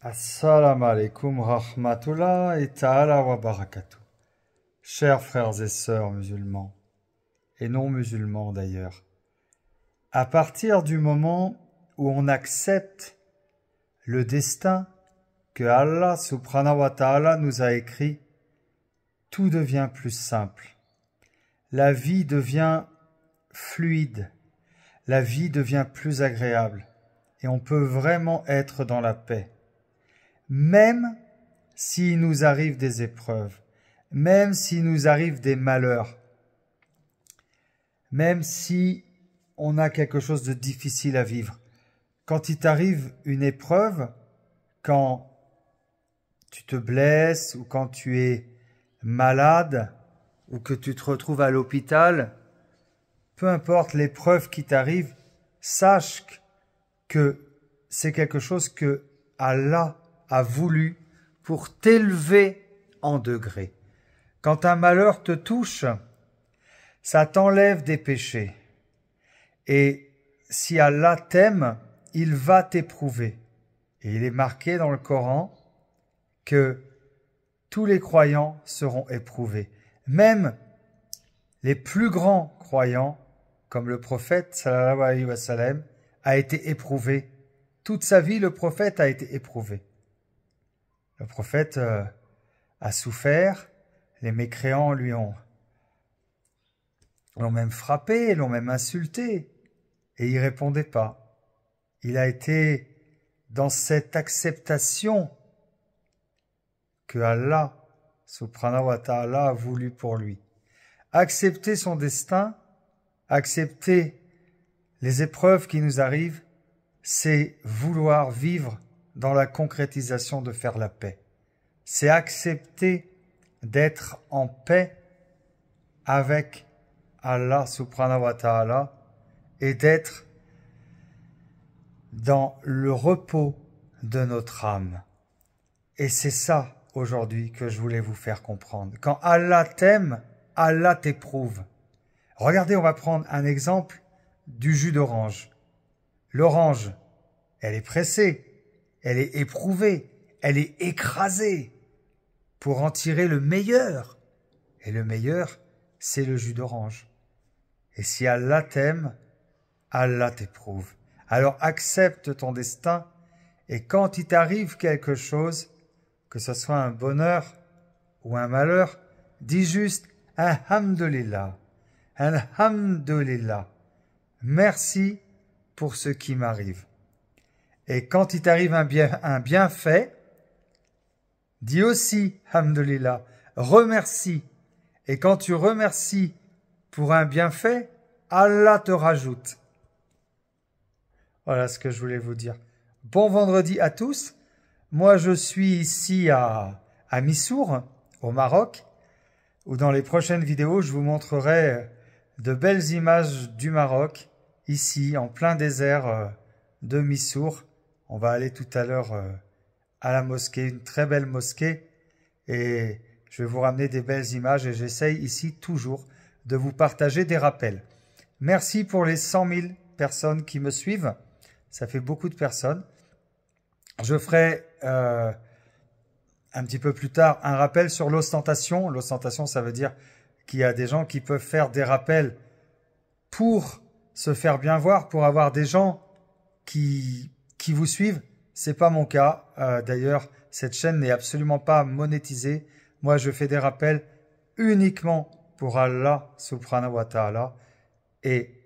Assalamu alaikum rahmatullah et ta'ala wa barakatuh. Chers frères et sœurs musulmans, et non musulmans d'ailleurs, à partir du moment où on accepte le destin que Allah subhanahu wa ta'ala nous a écrit, tout devient plus simple. La vie devient fluide, la vie devient plus agréable et on peut vraiment être dans la paix. Même s'il nous arrive des épreuves, même s'il nous arrive des malheurs, même si on a quelque chose de difficile à vivre, quand il t'arrive une épreuve, quand tu te blesses ou quand tu es malade ou que tu te retrouves à l'hôpital, peu importe l'épreuve qui t'arrive, sache que c'est quelque chose que Allah a voulu pour t'élever en degré. Quand un malheur te touche, ça t'enlève des péchés. Et si Allah t'aime, il va t'éprouver. Et il est marqué dans le Coran que tous les croyants seront éprouvés. Même les plus grands croyants, comme le prophète sallallahu alayhi wa sallam, a été éprouvé. Toute sa vie, le prophète a été éprouvé. Le prophète a souffert, les mécréants l'ont même frappé, l'ont même insulté, et il répondait pas. Il a été dans cette acceptation que Allah, subhanahu wa ta'ala, a voulu pour lui. Accepter son destin, accepter les épreuves qui nous arrivent, c'est vouloir vivre dans la concrétisation de faire la paix. C'est accepter d'être en paix avec Allah subhanahu wa ta'ala et d'être dans le repos de notre âme. Et c'est ça aujourd'hui que je voulais vous faire comprendre. Quand Allah t'aime, Allah t'éprouve. Regardez, on va prendre un exemple du jus d'orange. L'orange, elle est pressée. Elle est éprouvée, elle est écrasée pour en tirer le meilleur. Et le meilleur, c'est le jus d'orange. Et si Allah t'aime, Allah t'éprouve. Alors accepte ton destin et quand il t'arrive quelque chose, que ce soit un bonheur ou un malheur, dis juste « Alhamdulillah, Alhamdulillah, merci pour ce qui m'arrive ». Et quand il t'arrive un bienfait, dis aussi « Alhamdulillah », remercie. Et quand tu remercies pour un bienfait, Allah te rajoute. Voilà ce que je voulais vous dire. Bon vendredi à tous. Moi, je suis ici à Missour, au Maroc, où dans les prochaines vidéos, je vous montrerai de belles images du Maroc, ici, en plein désert de Missour. On va aller tout à l'heure à la mosquée, une très belle mosquée, et je vais vous ramener des belles images et j'essaye ici toujours de vous partager des rappels. Merci pour les 100 000 personnes qui me suivent, ça fait beaucoup de personnes. Je ferai un petit peu plus tard un rappel sur l'ostentation. L'ostentation, ça veut dire qu'il y a des gens qui peuvent faire des rappels pour se faire bien voir, pour avoir des gens qui vous suivent. C'est pas mon cas. D'ailleurs, cette chaîne n'est absolument pas monétisée. Moi, je fais des rappels uniquement pour Allah subhanahu wa ta'ala. Et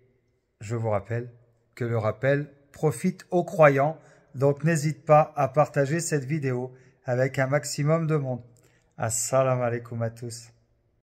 je vous rappelle que le rappel profite aux croyants. Donc, n'hésite pas à partager cette vidéo avec un maximum de monde. Assalamu alaikum à tous.